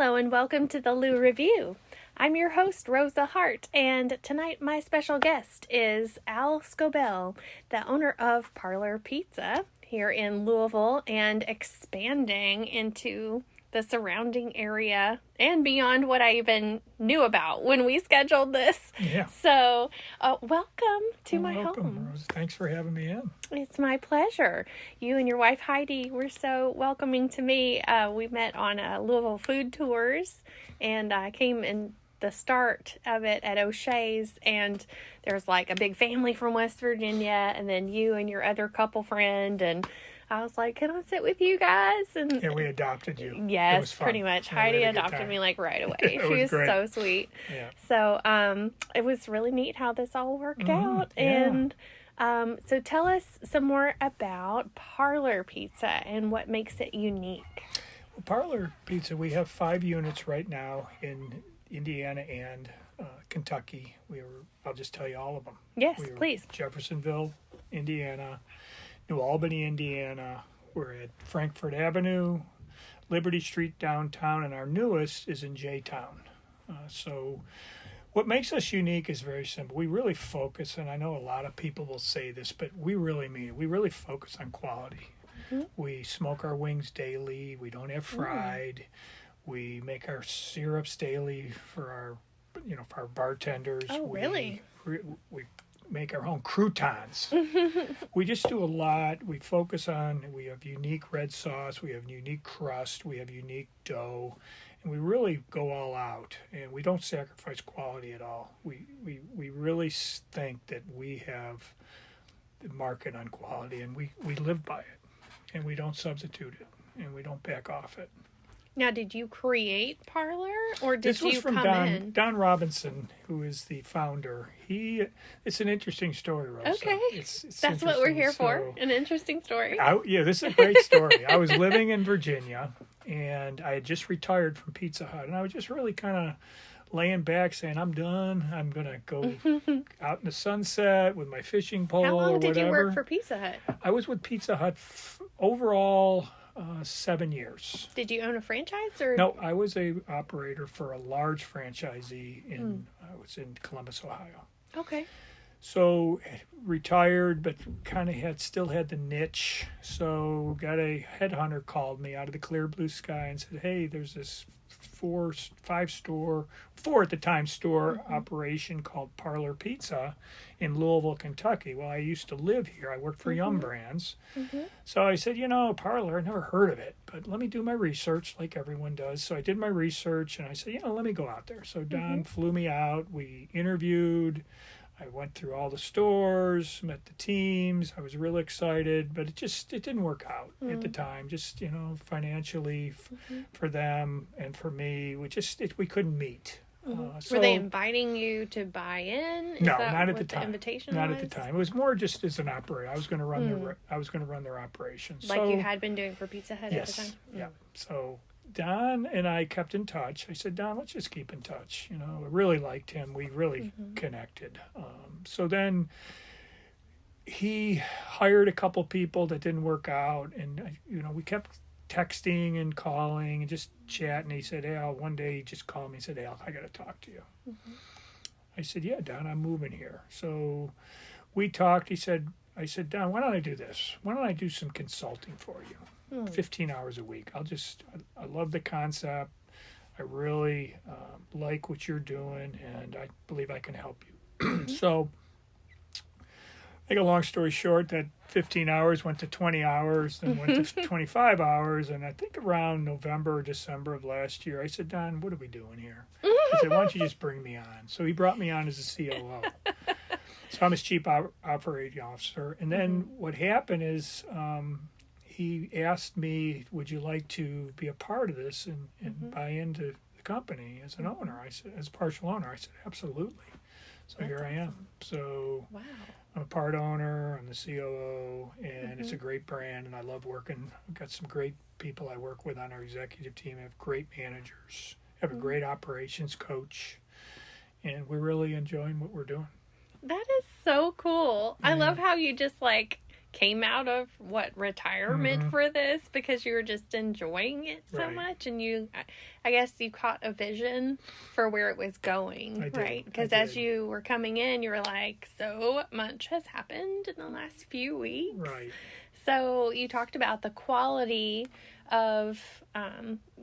Hello and welcome to the Lou Review. I'm your host, Rosa Hart, and tonight my special guest is Al Scobell, the owner of Parlour Pizza here in Louisville and expanding into the surrounding area and beyond what I even knew about when we scheduled this. Yeah. So, welcome to my home. Rose. Thanks for having me in. It's my pleasure. You and your wife Heidi were so welcoming to me. We met on Louisville food tours, and I came in the start of it at O'Shea's, and there's like a big family from West Virginia, and then you and your other couple friend, and I was like, can I sit with you guys? And yeah, we adopted you. Yes, pretty much. Yeah, Heidi adopted me like right away. She was great. so sweet. Yeah. So it was really neat how this all worked out. Yeah. And so tell us some more about Parlour Pizza and what makes it unique. Well, Parlour Pizza, we have 5 units right now in Indiana and Kentucky. I'll just tell you all of them. Yes, please. Jeffersonville, Indiana, New Albany, Indiana. We're at Frankfort Avenue, Liberty Street downtown, and our newest is in J-Town. So what makes us unique is very simple. We really focus, and I know a lot of people will say this, but we really mean it. We really focus on quality. Mm-hmm. We smoke our wings daily. We don't have fried. We make our syrups daily for our bartenders. Oh, really? We make our own croutons. We just do a lot. We have unique red sauce, we have unique crust, we have unique dough, and we really go all out, and we don't sacrifice quality at all. We really think that we have the market on quality, and we live by it, and we don't substitute it, and we don't back off it. Now, did you create Parlour, or did this was you from come Don, in? Don Robinson, who is the founder. It's an interesting story, Rosa. Okay, it's that's what we're here so, for, an interesting story. This is a great story. I was living in Virginia, and I had just retired from Pizza Hut, and I was just really kind of laying back saying, I'm done. I'm going to go out in the sunset with my fishing pole or whatever. How long did you work for Pizza Hut? I was with Pizza Hut overall 7 years. Did you own a franchise? Or No, I was a operator for a large franchisee I was in Columbus, Ohio. Okay. So5 but kind of still had the niche. So got a headhunter called me out of the clear blue sky and said, hey, there's this 4 at the time store operation called Parlour Pizza in Louisville, Kentucky. Well, I used to live here. I worked for Yum Brands. So I said, Parlour, I never heard of it, but let me do my research like everyone does. So I did my research, and I said, let me go out there. So Don flew me out. We interviewed. I went through all the stores, met the teams. I was really excited, but it didn't work out at the time. Just financially for them and for me, we couldn't meet. Were they inviting you to buy in? No, not at the time. Invitation not was? at the time. It was more just as an operator. I was going to run their operations. Like you had been doing for Pizza Hut at the time. Yeah. So Don and I kept in touch. I said, Don, let's just keep in touch. I really liked him. We really connected. So then he hired a couple people that didn't work out, and we kept texting and calling and just chatting. He said, Al, one day he just called me and said, Al, I got to talk to you. I said, yeah, Don, I'm moving here. So we talked. I said, Don, why don't I do this? Why don't I do some consulting for you? 15 hours a week. I love the concept. I really like what you're doing, and I believe I can help you. So, make a long story short, that 15 hours went to 20 hours, then went to 25 hours, and I think around November or December of last year, I said, Don, what are we doing here? I said, why don't you just bring me on? So he brought me on as a COO. So I'm his chief operating officer. And then what happened is he asked me, would you like to be a part of this and buy into the company as an owner? I said, as a partial owner. I said, absolutely. So here I am. So wow. I'm a part owner, I'm the COO, and it's a great brand, and I love working. I've got some great people I work with on our executive team. I have great managers, I have a great operations coach, and we're really enjoying what we're doing. That is so cool. I love how you just came out of retirement for this because you were just enjoying it so Right. much, and I guess you caught a vision for where it was going, I did. right? Because I as did. you were coming in, you were like, so much has happened in the last few weeks. Right. So you talked about the quality of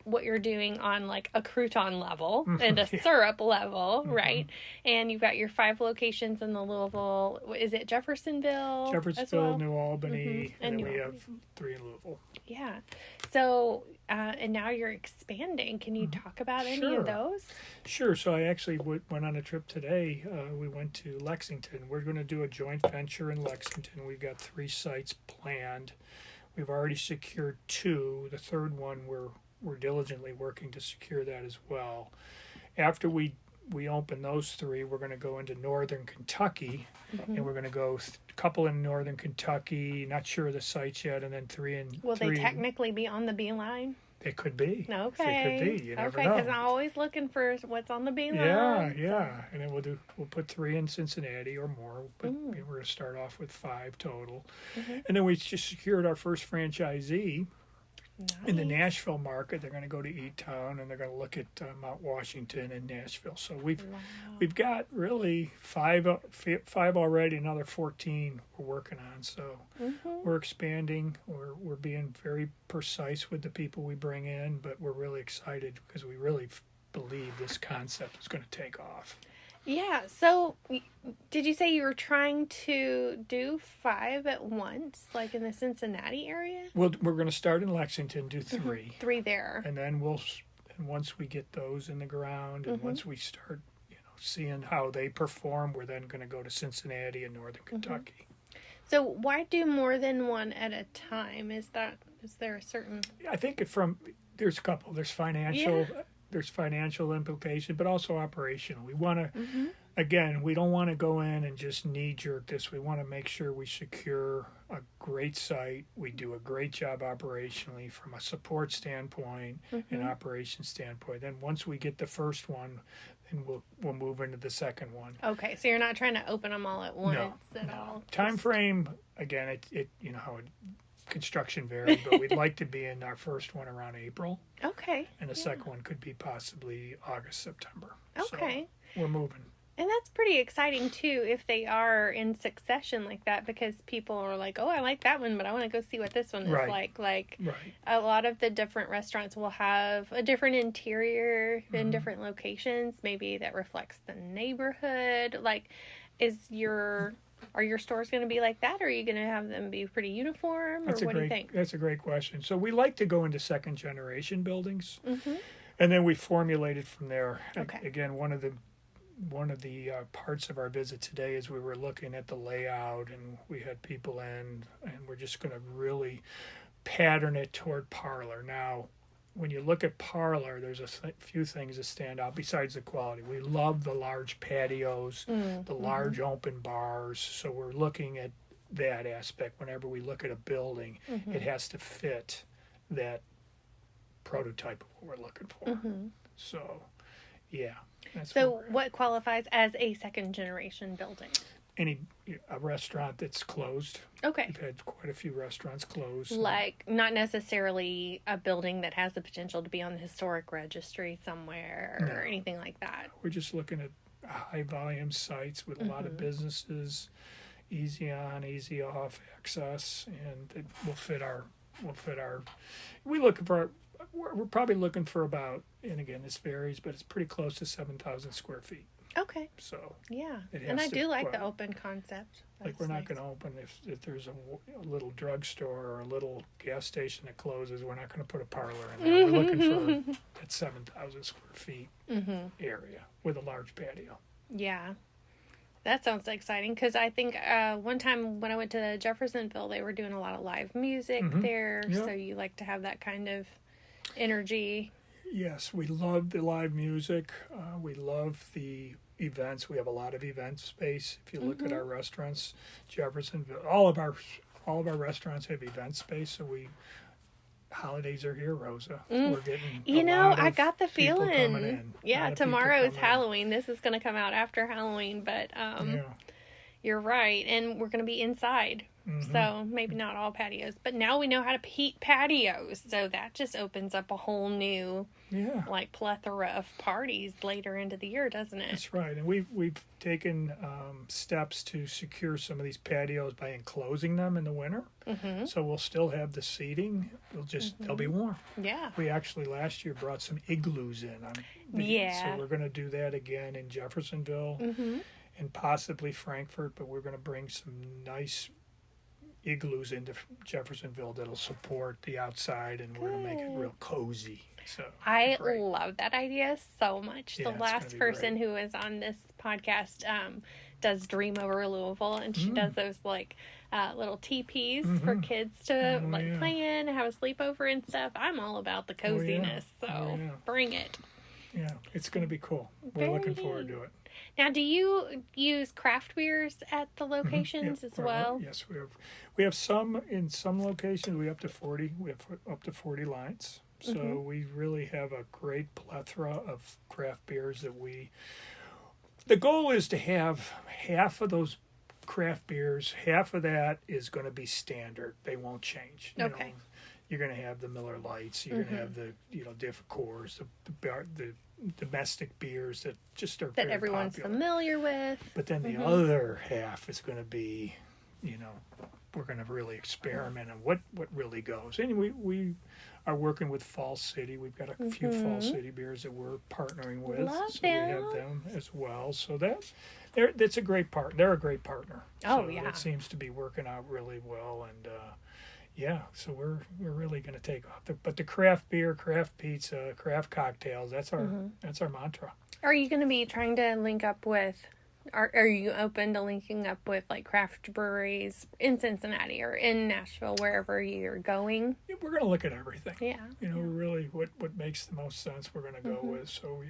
what you're doing on like a crouton level and a syrup level, right? And you've got your 5 locations in the Louisville, is it Jeffersonville? Jeffersonville, New Albany, And and New then we Albany. have 3 in Louisville. Yeah. So, and now you're expanding. Can you talk about any Sure. of those? Sure. So I actually went on a trip today. We went to Lexington. We're going to do a joint venture in Lexington. We've got 3 sites planned. We've already secured 2. The third one we're diligently working to secure that as well. After we open those 3, we're going to go into northern Kentucky, and we're going to go a couple in northern Kentucky. Not sure of the sites yet, and then 3 in. Will they technically be on the Beeline? They could be. Okay. They could be. You never okay, know. because I'm always looking for what's on the Beeline. Yeah. And then we'll put 3 in Cincinnati or more. But we're going to start off with 5 total. And then we just secured our first franchisee in the Nashville market. They're going to go to E-Town, and they're going to look at Mount Washington and Nashville. So we've got really 5 already, another 14 we're working on. So we're expanding. We're being very precise with the people we bring in, but we're really excited because we really believe this concept is going to take off. Yeah. So, did you say you were trying to do 5 at once, like in the Cincinnati area? Well, we're going to start in Lexington, do 3. 3 there. And then once we get those in the ground, and once we start, seeing how they perform, we're then going to go to Cincinnati and northern Kentucky. So why do more than one at a time? Is there a certain? I think there's a couple. There's financial. Yeah. There's financial implication, but also operational. We want to, again, we don't want to go in and just knee-jerk this. We want to make sure we secure a great site. We do a great job operationally from a support standpoint and operation standpoint. Then once we get the first one, then we'll move into the second one. Okay, so you're not trying to open them all at once at all. Time frame, again, it how it. Construction varied, but we'd like to be in our first one around April. Okay. And the second one could be possibly August, September. Okay. So we're moving. And that's pretty exciting too if they are in succession like that, because people are like, oh, I like that one, but I want to go see what this one is like. Like a lot of the different restaurants will have a different interior in different locations, maybe that reflects the neighborhood. Like, are your stores going to be like that, or are you going to have them be pretty uniform, or what do you think? That's a great question. So we like to go into second generation buildings, and then we formulate it from there. Okay. Again, one of the parts of our visit today is we were looking at the layout, and we had people in, and we're just going to really pattern it toward Parlour. Now, when you look at Parlour, there's a few things that stand out besides the quality. We love the large patios, the large open bars. So we're looking at that aspect. Whenever we look at a building, it has to fit that prototype of what we're looking for. So, yeah. So what qualifies as a second generation building? A restaurant that's closed. Okay. We've had quite a few restaurants close. Like, not necessarily a building that has the potential to be on the historic registry somewhere or anything like that. We're just looking at high volume sites with a lot of businesses, easy on, easy off access, and it will fit our. We're probably looking for about, and again, this varies, but it's pretty close to 7,000 square feet. Okay. So yeah, and I do like the open concept. Like, we're not going to open if there's a little drugstore or a little gas station that closes. We're not going to put a Parlour in there. We're looking for that 7,000 square feet area with a large patio. Yeah, that sounds exciting, because I think one time when I went to Jeffersonville, they were doing a lot of live music there. Yep. So you like to have that kind of energy. Yes, we love the live music. We love the events. We have a lot of event space. If you look at our restaurants, Jeffersonville, all of our restaurants have event space. So holidays are here, Rosa. We're getting I got the feeling. Yeah, tomorrow is Halloween. This is going to come out after Halloween, but You're right. And we're going to be inside. Mm-hmm. So maybe not all patios. But now we know how to heat patios. So that just opens up a whole new, like, plethora of parties later into the year, doesn't it? That's right. And we've taken steps to secure some of these patios by enclosing them in the winter. Mm-hmm. So we'll still have the seating. They'll be warm. Yeah. We actually last year brought some igloos in. So we're going to do that again in Jeffersonville and possibly Frankfurt, but we're going to bring some nice igloos into Jeffersonville that'll support the outside, and we're going to make it real cozy. So I love that idea so much. Yeah, the last person who is on this podcast does Dream Over Louisville, and she does those like little teepees for kids to play in, have a sleepover and stuff. I'm all about the coziness, so bring it. Yeah, it's going to be cool. We're looking forward to it. Now, do you use craft beers at the locations as well? Yes, we have some in some locations. We have up to 40 lines. So we really have a great plethora of craft beers that the goal is to have half of those craft beers, half of that is going to be standard. They won't change. You know, you're going to have the Miller Lights. You're going to have the different cores, the domestic beers that just are that very everyone's popular. Familiar with. But then the other half is going to be, we're going to really experiment on what really goes. And we are working with Fall City. We've got a few Fall City beers that we're partnering with. Love so them. We have them as well. So that's a great part. They're a great partner. Oh, so yeah. It seems to be working out really well. And so we're really going to take off. But the craft beer, craft pizza, craft cocktails, that's our mantra. Are you going to be trying to link up with, are you open to linking up with like craft breweries in Cincinnati or in Nashville, wherever you're going? We're going to look at everything. Yeah. Really what makes the most sense we're going to go with. So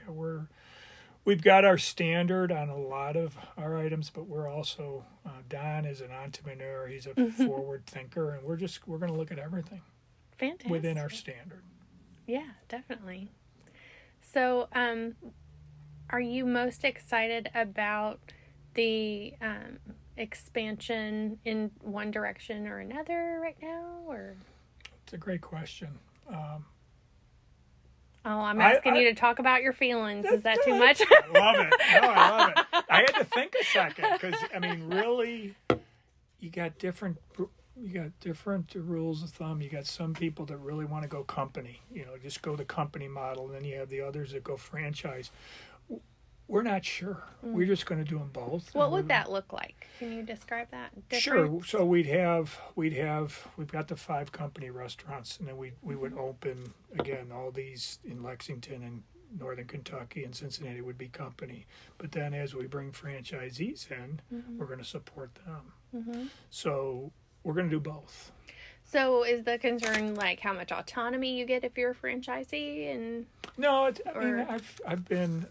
we've got our standard on a lot of our items, but we're also, Don is an entrepreneur. He's a forward thinker, and we're going to look at everything. Fantastic. Within our standard. Yeah, definitely. So, are you most excited about the expansion in one direction or another right now? Or it's a great question. I'm asking you to talk about your feelings. Is that too much? I love it. No, I love it. I had to think a second because, really, you got different rules of thumb. You got some people that really want to go company, just go the company model. And then you have the others that go franchise. We're not sure. We're just going to do them both. What would that look like? Can you describe that? Sure. So we've got the 5 company restaurants, and then we would open again all these in Lexington and Northern Kentucky and Cincinnati would be company. But then as we bring franchisees in, we're going to support them. So we're going to do both. So is the concern like how much autonomy you get if you're a franchisee? And no, I've been.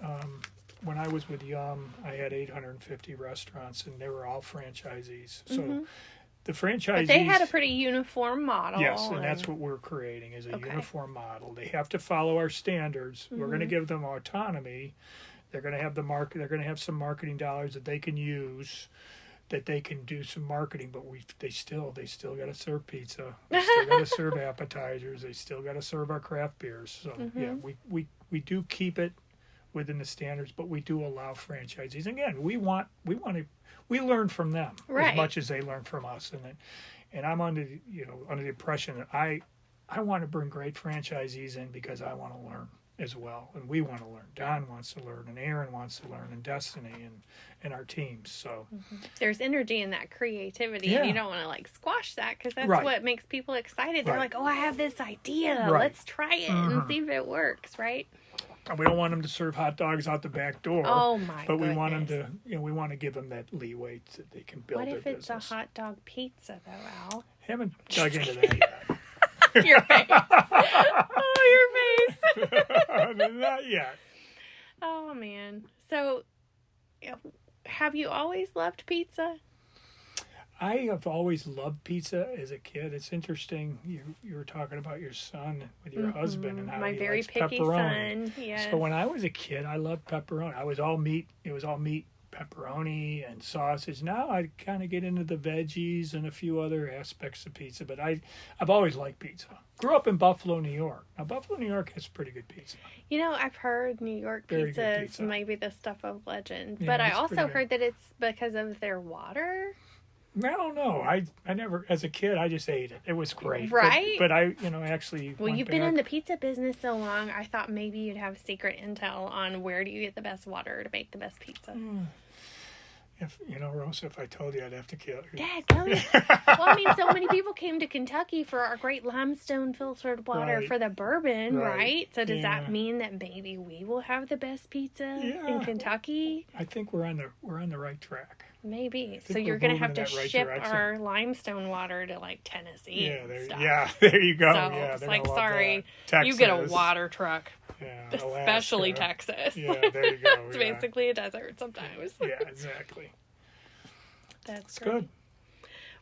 When I was with Yum, I had 850 restaurants, and they were all franchisees. So the franchisees... But they had a pretty uniform model. Yes, and that's what we're creating, is a uniform model. They have to follow our standards. We're going to give them autonomy. They're going to have They're going to have some marketing dollars that they can use, that they can do some marketing, but they still got to serve pizza. They still got to serve appetizers. They still got to serve our craft beers. So, we do keep it within the standards, but we do allow franchisees. Again, we learn from them as much as they learn from us, and I'm under the impression that I want to bring great franchisees in because I want to learn as well, and we want to learn. Don wants to learn, and Aaron wants to learn, and Destiny, and our teams. So there's energy in that creativity, and you don't want to like squash that because that's what makes people excited. They're like, "Oh, I have this idea. Let's try it and see if it works." Right. We don't want them to serve hot dogs out the back door. Oh my! But we want them to, we want to give them that leeway that they can build their business. What if it's a hot dog pizza, though, Al? Haven't dug into that yet. Your face. Oh, your face. Not yet. Oh man! So, have you always loved pizza? I have always loved pizza as a kid. It's interesting. You were talking about your son with your husband and how my he very likes picky pepperoni. son. Yes. So when I was a kid, I loved pepperoni. I was all meat. It was all meat pepperoni and sausage. Now I kind of get into the veggies and a few other aspects of pizza, but I've always liked pizza. Grew up in Buffalo, New York. Now Buffalo, New York has pretty good pizza. You know, I've heard New York Very pizza good is pizza. maybe the stuff of legend, Yeah, but I it's also pretty heard that it's because of their water. I don't know. I never, as a kid, I just ate it. It was great. Right? But I, actually. Well, went you've been in back. the pizza business so long, I thought maybe you'd have secret intel on where do you get the best water to make the best pizza. If Rosa, if I told you, I'd have to kill you. Dad, come here. Well, I mean, so many people came to Kentucky for our great limestone filtered water Right. for the bourbon, right? So does Yeah. that mean that maybe we will have the best pizza Yeah. in Kentucky? I think we're on the right track. Maybe. So think you're we're going to moving have to in that right ship direction. our limestone water to like Tennessee and stuff. There you go. So Yeah, it's they're like, gonna love sorry, that. you get a Texas. water truck, Yeah, especially Alaska. Texas. Yeah, there you go. It's yeah. basically a desert sometimes. Yeah, exactly. That's It's great. good.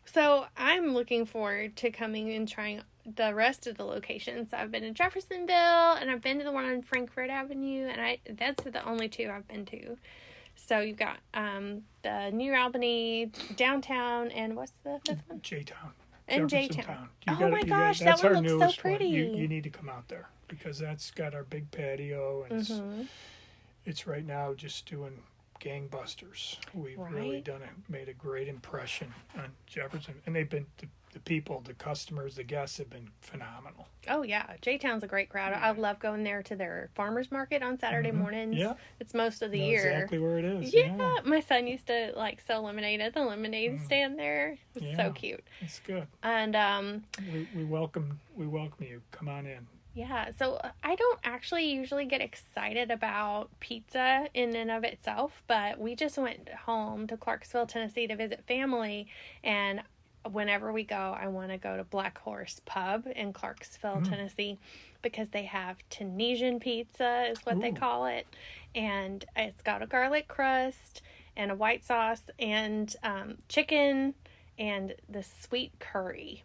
So I'm looking forward to coming and trying the rest of the locations. I've been in Jeffersonville and I've been to the one on Frankfurt Avenue, and that's the only two I've been to. So you've got the New Albany, downtown, and what's the fifth one? J-Town. And Jefferson J-Town. Town. Oh my gosh, that that's one our looks so newest pretty. You need to come out there because that's got our big patio and it's right now just doing gangbusters. We've really made a great impression on Jefferson, and they've been the people, the customers, the guests have been phenomenal. Oh yeah, J-Town's a great crowd. I love going there to their farmers market on Saturday mornings. Yeah, it's most of the know year. exactly where it is. Yeah, my son used to like sell lemonade at the lemonade stand there. It's so Yeah. cute. It's good. And we welcome you. Come on in. yeah, so I don't actually usually get excited about pizza in and of itself, but we just went home to Clarksville, Tennessee to visit family, and whenever we go, I want to go to Black Horse Pub in Clarksville, Tennessee, because they have Tunisian pizza is what they call it, and it's got a garlic crust and a white sauce and chicken and the sweet curry,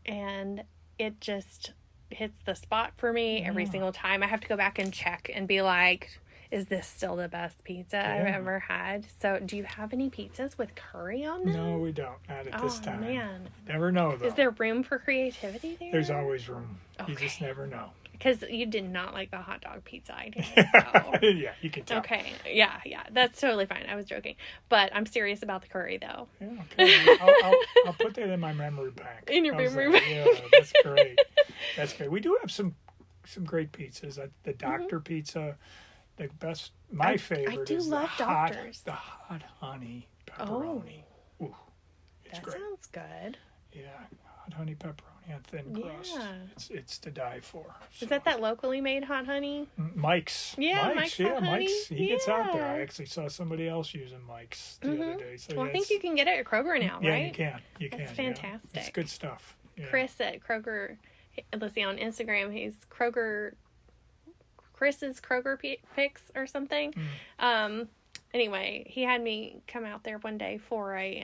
and it just hits the spot for me every single time. I have to go back and check and be like, is this still the best pizza I've ever had? So do you have any pizzas with curry on them? No, we don't. Not at this time. Man. Never know, though. Is there room for creativity there? There's always room. Okay. You just never know. Because you did not like the hot dog pizza idea. So. Yeah, you can tell. Okay. Yeah. That's totally fine. I was joking. But I'm serious about the curry, though. Yeah, okay. I'll put that in my memory bank. In your How's memory that? bank. Yeah, that's great. That's great. We do have some great pizzas. The Doctor Pizza, the best. My favorite do is love Doctors. the hot honey pepperoni. Ooh, it's That great. sounds good. Yeah, hot honey pepperoni on thin crust. Yeah. It's to die for. So. Is that locally made hot honey? Mike's? Yeah, Mike's Hot Honey. Mike's. He gets out there. Yeah. I actually saw somebody else using Mike's the other day. So Well, I yeah, think you can get it at Kroger now, Yeah, right? you can. You can. That's yeah. fantastic. It's good stuff. Yeah. Chris at Kroger, let's see, on Instagram, he's Chris's Kroger Picks or something. Anyway, he had me come out there one day for a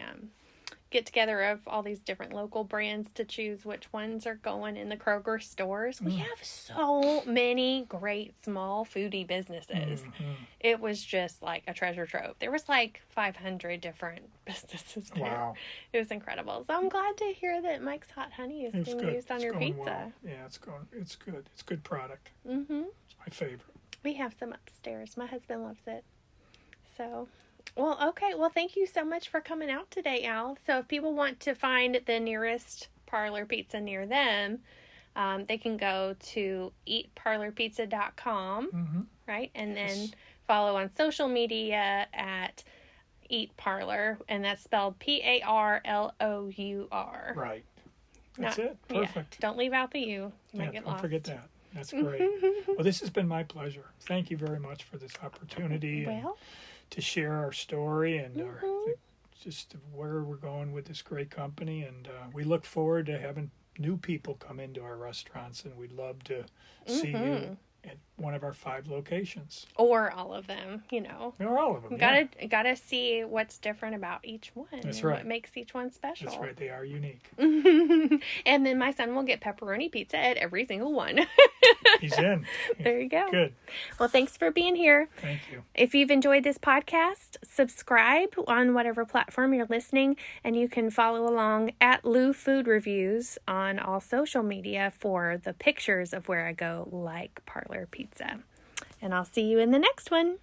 get together of all these different local brands to choose which ones are going in the Kroger stores. We have so many great small foodie businesses. It was just like a treasure trove. There was like 500 different businesses there. Wow. It was incredible. So I'm glad to hear that Mike's Hot Honey is It's being good. used on It's your going pizza. well. Yeah, it's good. It's good product. Mm-hmm. It's my favorite. We have some upstairs. My husband loves it. So, well, okay. Well, thank you so much for coming out today, Al. So if people want to find the nearest Parlour Pizza near them, they can go to eatparlourpizza.com, right? And then follow on social media at Eat Parlour, and that's spelled Parlour. Right. That's it. Perfect. Yeah, don't leave out the U. You might get don't lost. forget that. That's great. Well, this has been my pleasure. Thank you very much for this opportunity and to share our story and just where we're going with this great company. And we look forward to having new people come into our restaurants, and we'd love to see you at one of our 5 locations. Or all of them, you know. Or all of them, Gotta see what's different about each one. That's and right. What makes each one special. That's right. They are unique. And then my son will get pepperoni pizza at every single one. He's in. There you go. Good. Well, thanks for being here. Thank you. If you've enjoyed this podcast, subscribe on whatever platform you're listening, and you can follow along at Lou Food Reviews on all social media for the pictures of where I go, like Parlour Pizza. And I'll see you in the next one.